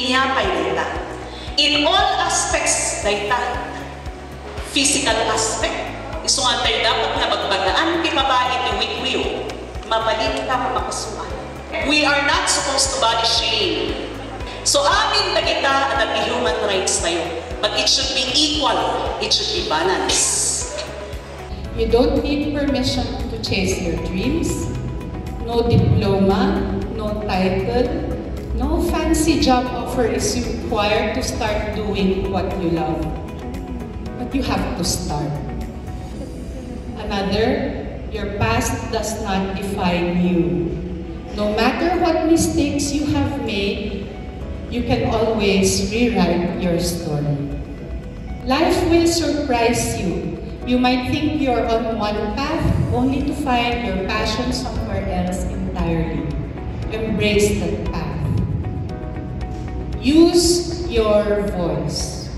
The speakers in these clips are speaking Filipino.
inyapay dayta. In all aspects dayta. Physical aspect, isungan tayo dapat na magbagaan kay babae ti wikwiyo. Mabalin ka mapasuan. We are not supposed to body shame. So amin dagita at human rights tayo. But it should be equal. It should be balanced. You don't need permission to chase your dreams. No diploma, no title, no fancy job offer is required to start doing what you love. But you have to start. Another, your past does not define you. No matter what mistakes you have made, you can always rewrite your story. Life will surprise you. You might think you're on one path, only to find your passion somewhere else entirely. Embrace that path. Use your voice.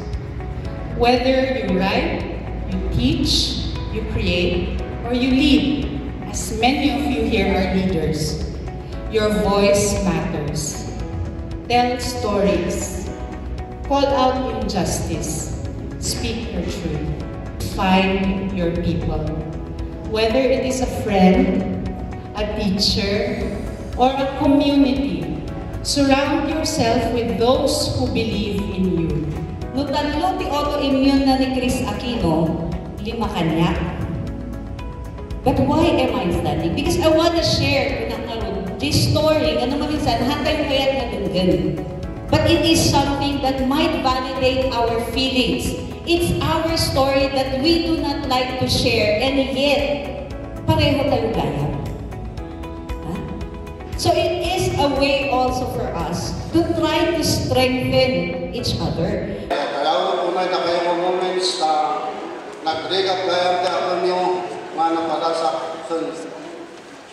Whether you write, you teach, you create, or you lead, as many of you here are leaders, your voice matters. Tell stories. Call out injustice. Speak your truth. Find your people. Whether it is a friend, a teacher, or a community, surround yourself with those who believe in you. No tatlo ti autoimmune na ni Chris Aquino, 5 kanya. But why am I standing? Because I want to share this story, ano maminsan, hantay kayat na dunggan. But it is something that might validate our feelings. It's our story that we do not like to share, and yet, pareho tayo gaya. Huh? So it is a way also for us to try to strengthen each other. Kaya unay na kayo moments na nag-regap kaya ako niyo nga napadasa sun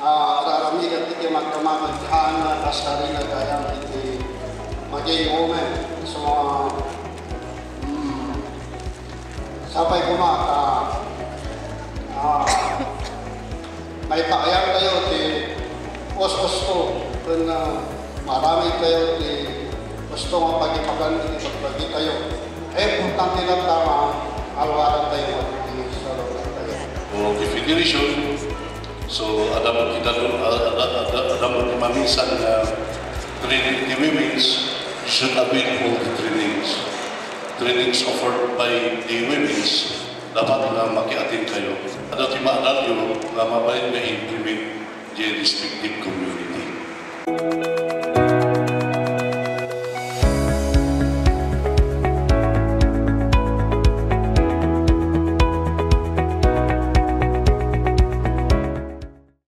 rarami at iti magkamakahan na kasari na kaya iti maging moment. So sabay ko may pakayang tayo di os-os ko kung marami tayo di gusto nga pag-ipagan di pagbagi tayo importante lang tama alwaran tayo di sa lugar tayo. The federation, so adam mo maminsan na training the women's should avail all the trainings offered by the women's, dapat na makiatin kayo. At timaanan nyo na mabait na implement the respective community.